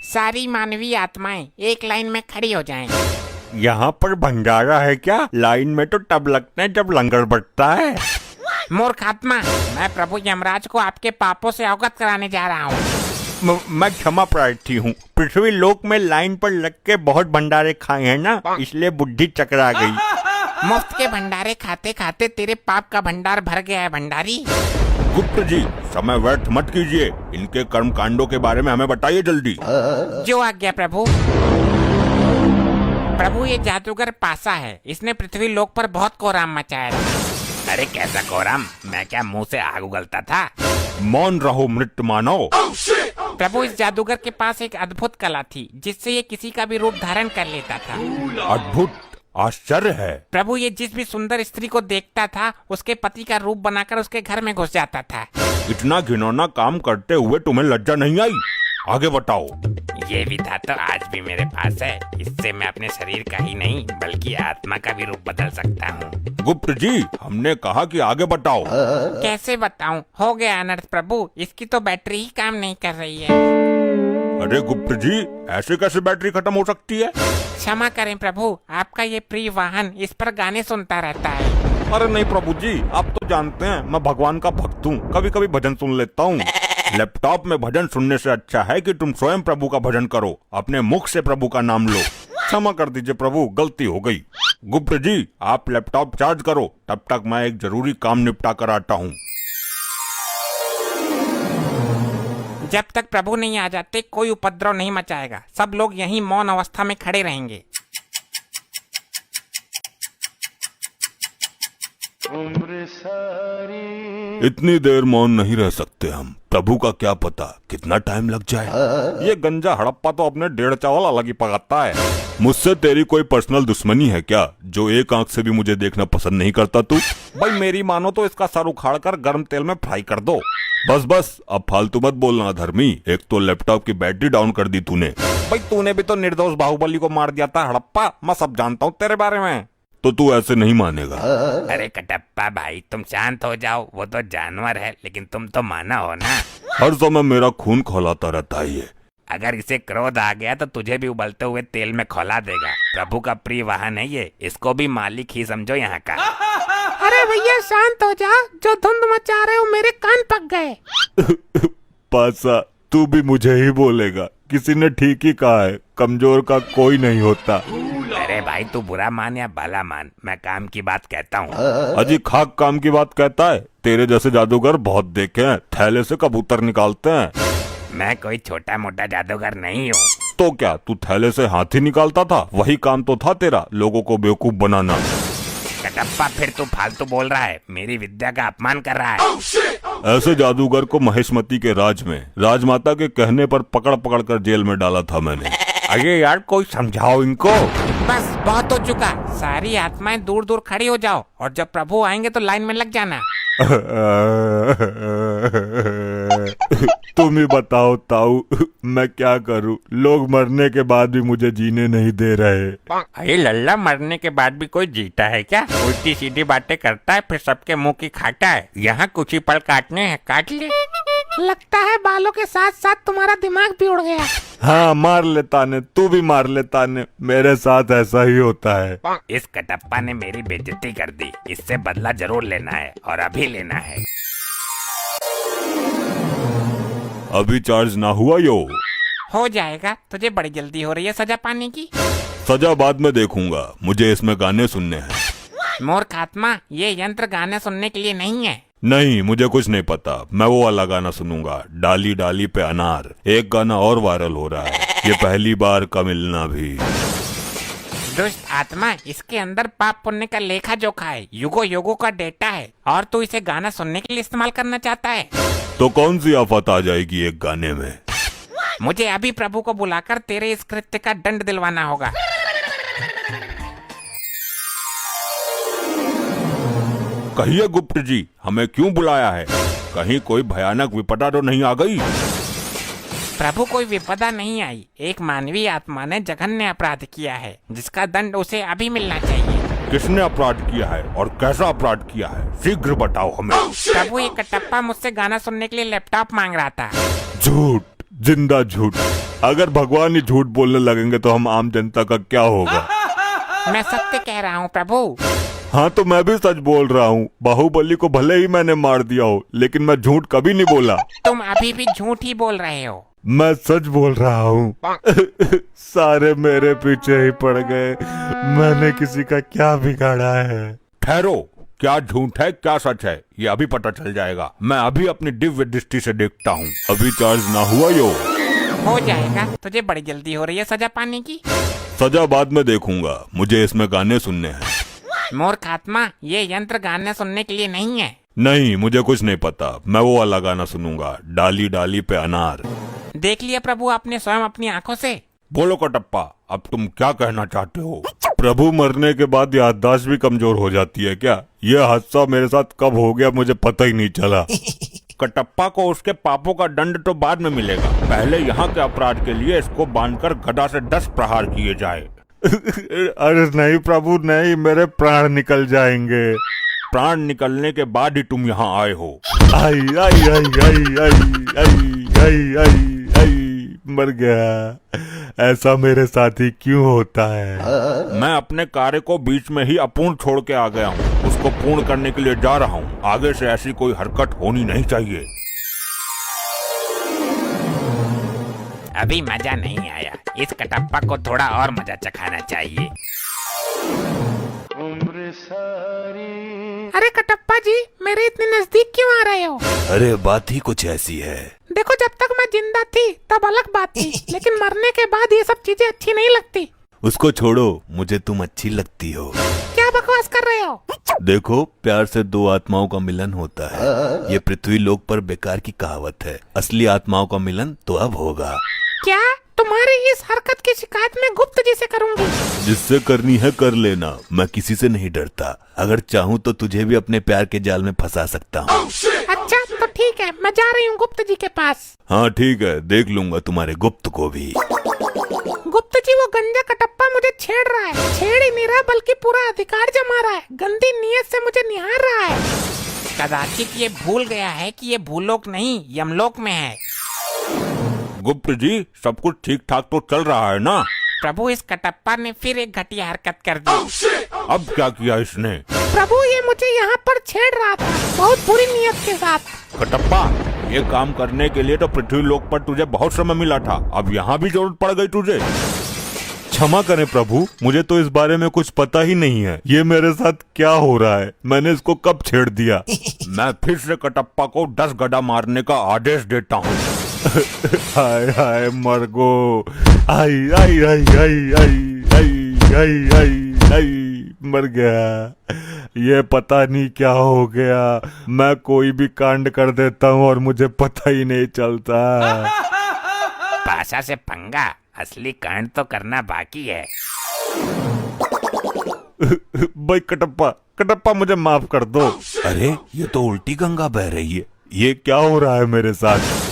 सारी मानवीय आत्माएं एक लाइन में खड़ी हो जाएं। यहाँ पर भंडारा है क्या? लाइन में तो तब लगते हैं जब लंगर बटता है। मूर्ख आत्मा, मैं प्रभु यमराज को आपके पापों से अवगत कराने जा रहा हूँ। मैं क्षमा प्रार्थी हूँ। पृथ्वी लोक में लाइन पर लग के बहुत भंडारे खाए हैं ना, इसलिए बुद्धि चकरा गई। मुफ्त के भंडारे खाते खाते तेरे पाप का भंडार भर गया है भंडारी। गुप्त जी, समय व्यर्थ मत कीजिए। इनके कर्म कांडों के बारे में हमें बताइए जल्दी। जो आज्ञा प्रभु। प्रभु, ये जादूगर पासा है, इसने पृथ्वी लोक पर बहुत कोहराम मचाया था। अरे कैसा कोहराम? मैं क्या मुंह से आग उगलता था? मौन रहो मृत मानव। प्रभु, इस जादूगर के पास एक अद्भुत कला थी जिससे ये किसी का भी रूप धारण कर लेता था। अद्भुत? आश्चर्य है। प्रभु, ये जिस भी सुंदर स्त्री को देखता था उसके पति का रूप बनाकर उसके घर में घुस जाता था। इतना घिनौना काम करते हुए तुम्हें लज्जा नहीं आई? आगे बताओ। ये भी था तो आज भी मेरे पास है। इससे मैं अपने शरीर का ही नहीं बल्कि आत्मा का भी रूप बदल सकता हूँ। गुप्त जी, हमने कहा कि आगे बताओ। कैसे बताऊं? हो गया अनर्थ प्रभु, इसकी तो बैटरी ही काम नहीं कर रही है। अरे गुप्त जी, ऐसे कैसे बैटरी खत्म हो सकती है? क्षमा करें प्रभु, आपका ये प्रिय वाहन इस पर गाने सुनता रहता है। अरे नहीं प्रभु जी, आप तो जानते हैं मैं भगवान का भक्त हूँ, कभी कभी भजन सुन लेता हूँ। लैपटॉप में भजन सुनने से अच्छा है कि तुम स्वयं प्रभु का भजन करो, अपने मुख से प्रभु का नाम लो। क्षमा कर दीजिए प्रभु, गलती हो गई। गुप्त जी, आप लैपटॉप चार्ज करो, तब तक मैं एक जरूरी काम निपटा कर आता हूँ। जब तक प्रभु नहीं आ जाते कोई उपद्रव नहीं मचाएगा। सब लोग यहीं मौन अवस्था में खड़े रहेंगे। इतनी देर मौन नहीं रह सकते हम। प्रभु का क्या पता कितना टाइम लग जाए। ये गंजा हड़प्पा तो अपने 1.5 चावल अलग ही पकाता है। मुझसे तेरी कोई पर्सनल दुश्मनी है क्या, जो एक आंख से भी मुझे देखना पसंद नहीं करता तू? भाई मेरी मानो तो इसका सर उखाड़ कर गर्म तेल में फ्राई कर दो। बस बस, अब फालतू मत बोलना धर्मी। एक तो लैपटॉप की बैटरी डाउन कर दी तूने। भाई तूने भी तो निर्दोष बाहुबली को मार दिया था हड़प्पा, मैं सब जानता हूँ तेरे बारे में। तो तू ऐसे नहीं मानेगा। अरे कटप्पा भाई, तुम शांत हो जाओ। वो तो जानवर है लेकिन तुम तो माना हो ना। हर समय मेरा खून खौलाता रहता है ये। अगर इसे क्रोध आ गया तो तुझे भी उबलते हुए तेल में खौला देगा। प्रभु का प्रिय वाहन है ये, इसको भी मालिक ही समझो यहाँ का। अरे भैया शांत हो जा, जो धुंध मचा रहे हो मेरे कान पक गए। पासा, तू भी मुझे ही बोलेगा? किसी ने ठीक ही कहा है, कमजोर का कोई नहीं होता। अरे भाई, तू बुरा मान या भला मान, मैं काम की बात कहता हूँ। अजी खाक काम की बात कहता है? तेरे जैसे जादूगर बहुत देखे हैं, थैले से कबूतर निकालते हैं। मैं कोई छोटा मोटा जादूगर नहीं हूँ। तो क्या तू थैले से हाथी निकालता था? वही काम तो था तेरा, लोगों को बेवकूफ बनाना। कटप्पा, फिर तू फालतू बोल रहा है, मेरी विद्या का अपमान कर रहा है। ऐसे जादूगर को महेशमती के राज में राजमाता के कहने पर पकड़ पकड़ कर जेल में डाला था मैंने। अरे यार, कोई समझाओ इनको। बस बहुत हो चुका, सारी आत्माएं दूर दूर खड़ी हो जाओ और जब प्रभु आएंगे तो लाइन में लग जाना। तुम ही बताओ ताऊ, मैं क्या करूं? लोग मरने के बाद भी मुझे जीने नहीं दे रहे। अरे लल्ला, मरने के बाद भी कोई जीता है क्या? उल्टी सीधी बातें करता है फिर सबके मुंह की खाता है। यहाँ कुछ ही पल काटने हैं, काट ले। लगता है बालों के साथ साथ तुम्हारा दिमाग भी उड़ गया। हाँ, मार लेता ने, तू भी मार लेता ने, मेरे साथ ऐसा ही होता है। इस कटप्पा ने मेरी बेइज्जती कर दी, इससे बदला जरूर लेना है और अभी लेना है। अभी चार्ज ना हुआ यो? हो जाएगा, तुझे बड़ी जल्दी हो रही है सजा पाने की। सजा बाद में देखूंगा, मुझे इसमें गाने सुनने हैं। मूर्ख आत्मा, ये यंत्र गाने सुनने के लिए नहीं है। नहीं, मुझे कुछ नहीं पता। मैं वो वाला गाना सुनूंगा, डाली डाली पे अनार। एक गाना और वायरल हो रहा है, ये पहली बार का मिलना भी। दुष्ट आत्मा, इसके अंदर पाप पुण्य का लेखा जोखा है, युगो युगो का डेटा है और तू इसे गाना सुनने के लिए इस्तेमाल करना चाहता है। तो कौन सी आफत आ जाएगी एक गाने में? मुझे अभी प्रभु को बुलाकर तेरे इस कृत्य का दंड दिलवाना होगा। कहिए गुप्त जी, हमें क्यों बुलाया है? कहीं कोई भयानक विपदा तो नहीं आ गई? प्रभु, कोई विपदा नहीं आई। एक मानवीय आत्मा ने जघन्य अपराध किया है जिसका दंड उसे अभी मिलना चाहिए। किसने अपराध किया है और कैसा अपराध किया है? शीघ्र बताओ हमें। प्रभु, ये कटप्पा मुझसे गाना सुनने के लिए लैपटॉप मांग रहा था। झूठ जिंदा झूठ। अगर भगवान ही झूठ बोलने लगेंगे तो हम आम जनता का क्या होगा। मैं सत्य कह रहा हूँ प्रभु। हाँ तो मैं भी सच बोल रहा हूँ। बाहुबली को भले ही मैंने मार दिया हो, लेकिन मैं झूठ कभी नहीं बोला। तुम अभी भी झूठ ही बोल रहे हो। मैं सच बोल रहा हूँ। सारे मेरे पीछे ही पड़ गए। मैंने किसी का क्या बिगाड़ा है। ठहरो, क्या झूठ है क्या सच है ये अभी पता चल जाएगा। मैं अभी अपनी दिव्य दृष्टि से देखता हूँ। अभी चार्ज ना हुआ यो। हो जाएगा, तुझे बड़ी जल्दी हो रही है सजा पाने की। सजा बाद में देखूंगा, मुझे इसमें गाने सुनने हैं। मूर्ख आत्मा, ये यंत्र गाने सुनने के लिए नहीं है। नहीं, मुझे कुछ नहीं पता। मैं वो वाला गाना सुनूंगा, डाली डाली पे अनार। देख लिया प्रभु आपने स्वयं अपनी आंखों से। बोलो कटप्पा, अब तुम क्या कहना चाहते हो। प्रभु मरने के बाद याददाश्त भी कमजोर हो जाती है क्या। यह हादसा मेरे साथ कब हो गया मुझे पता ही नहीं चला। कटप्पा को उसके पापों का दंड तो बाद में मिलेगा। पहले यहाँ के अपराध के लिए इसको बांधकर गदा से 10 प्रहार किए जाए। अरे नहीं प्रभु नहीं, मेरे प्राण निकल जाएंगे। प्राण निकलने के बाद ही तुम यहाँ आए हो। आई आई आई आई आई आई आई आई आई मर गया। ऐसा मेरे साथ ही क्यों होता है। मैं अपने कार्य को बीच में ही अपूर्ण छोड़ के आ गया हूँ। उसको पूर्ण करने के लिए जा रहा हूँ। आगे से ऐसी कोई हरकत होनी नहीं चाहिए। अभी मजा नहीं आया, इस कटप्पा को थोड़ा और मजा चखाना चाहिए। अरे कटप्पा जी, मेरे इतने नजदीक क्यों आ रहे हो। अरे बात ही कुछ ऐसी है। देखो, जब तक मैं जिंदा थी तब अलग बात थी, लेकिन मरने के बाद ये सब चीजें अच्छी नहीं लगती। उसको छोड़ो, मुझे तुम अच्छी लगती हो। क्या बकवास कर रहे हो। देखो, प्यार से दो आत्माओं का मिलन होता है। ये पृथ्वी लोक पर बेकार की कहावत है। असली आत्माओं का मिलन तो अब होगा। क्या तुम्हारी इस हरकत की शिकायत मैं गुप्त जी से करूंगी। जिससे करनी है कर लेना, मैं किसी से नहीं डरता। अगर चाहूँ तो तुझे भी अपने प्यार के जाल में फंसा सकता हूँ। अच्छा तो ठीक है, मैं जा रही हूँ गुप्त जी के पास। हाँ ठीक है, देख लूंगा तुम्हारे गुप्त को भी। गुप्त जी, वो गंजा कटप्पा मुझे छेड़ रहा है। छेड़ ही नहीं रहा बल्कि पूरा अधिकार जमा रहा है। गंदी नीयत से मुझे निहार रहा है। कदाचित ये भूल गया है कि ये भूलोक नहीं यमलोक में है। गुप्त जी, सब कुछ ठीक ठाक तो चल रहा है ना। प्रभु, इस कटप्पा ने फिर एक घटिया हरकत कर दी। अब क्या किया इसने। प्रभु, ये मुझे यहाँ पर छेड़ रहा था बहुत बुरी नीयत के साथ। कटप्पा, ये काम करने के लिए तो पृथ्वी लोक पर तुझे बहुत समय मिला था। अब यहाँ भी जरूरत पड़ गई तुझे। क्षमा करें प्रभु, मुझे तो इस बारे में कुछ पता ही नहीं है। ये मेरे साथ क्या हो रहा है, मैंने इसको कब छेड़ दिया। मैं फिर से कटप्पा को 10 गदा मारने का आदेश देता हूँ। हाय हाय मरगो, आई आई आई आई आई आई आई आई आई मर गया। ये पता नहीं क्या हो गया। मैं कोई भी कांड कर देता हूँ और मुझे पता ही नहीं चलता। पाशा से पंगा, असली कांड तो करना बाकी है। भाई कटप्पा, कटप्पा मुझे माफ कर दो। अरे ये तो उल्टी गंगा बह रही है। ये क्या हो रहा है मेरे साथ।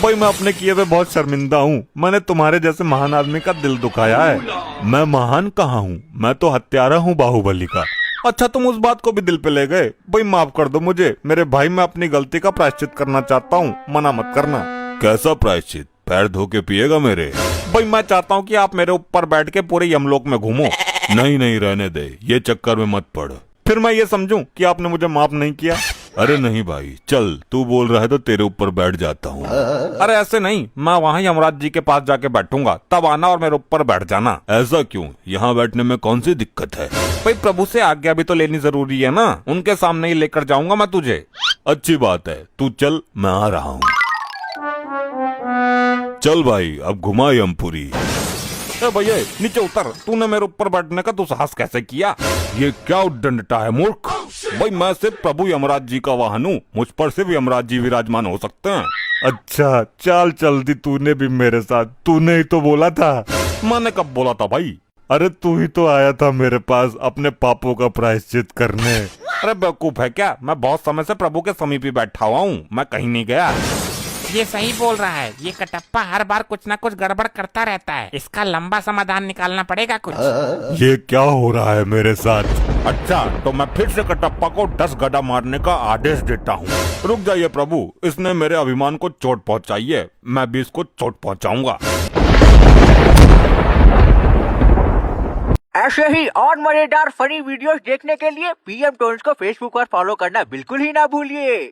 भाई मैं अपने किए पे बहुत शर्मिंदा हूँ। मैंने तुम्हारे जैसे महान आदमी का दिल दुखाया है। मैं महान कहाँ हूँ, मैं तो हत्यारा हूँ बाहुबली का। अच्छा तुम उस बात को भी दिल पे ले गए। भाई माफ कर दो मुझे। मेरे भाई, मैं अपनी गलती का प्रायश्चित करना चाहता हूँ, मना मत करना। कैसा प्रायश्चित। पैर धो के पिएगा मेरे। भाई मैं चाहता हूँ कि आप मेरे ऊपर बैठ के पूरे यमलोक में घूमो। नहीं नहीं रहने दे, ये चक्कर में मत पड़। फिर मैं ये समझूं कि आपने मुझे माफ नहीं किया। अरे नहीं भाई, चल तू बोल रहा है तो तेरे ऊपर बैठ जाता हूँ। अरे ऐसे नहीं, मैं वहाँ यमराज जी के पास जाके बैठूंगा, तब आना और मेरे ऊपर बैठ जाना। ऐसा क्यों, यहाँ बैठने में कौन सी दिक्कत है। भाई प्रभु से आज्ञा भी तो लेनी जरूरी है ना। उनके सामने ही लेकर जाऊंगा मैं तुझे। अच्छी बात है, तू चल, मैं आ रहा हूँ। चल भाई, अब घुमा यमपुरी। भैया नीचे उतर, तूने मेरे ऊपर बैठने का दुस्साहस कैसे किया। ये क्या उद्दंडता है मूर्ख। भाई मैं सिर्फ प्रभु यमराज जी का वाहन हूँ, मुझ पर सिर्फ यमराज जी विराजमान हो सकते हैं। अच्छा चाल चल दी तूने भी मेरे साथ। तूने ही तो बोला था। मैंने कब बोला था भाई। अरे तू ही तो आया था मेरे पास अपने पापों का प्रायश्चित करने। अरे बेवकूफ है क्या, मैं बहुत समय से प्रभु के समीप ही बैठा हुआ हूँ, मैं कहीं नहीं गया। ये सही बोल रहा है, ये कटप्पा हर बार कुछ ना कुछ गड़बड़ करता रहता है। इसका लंबा समाधान निकालना पड़ेगा कुछ। ये क्या हो रहा है मेरे साथ? अच्छा, तो मैं फिर से कटप्पा को 10 गदा मारने का आदेश देता हूँ। रुक जाइए प्रभु, इसने मेरे अभिमान को चोट पहुँचाई है, मैं भी इसको चोट पहुँचाऊंगा। ऐसे ही और मजेदार फनी वीडियोस देखने के लिए पीएम टोन्स को फेसबुक पर फॉलो करना बिल्कुल ही ना भूलिए।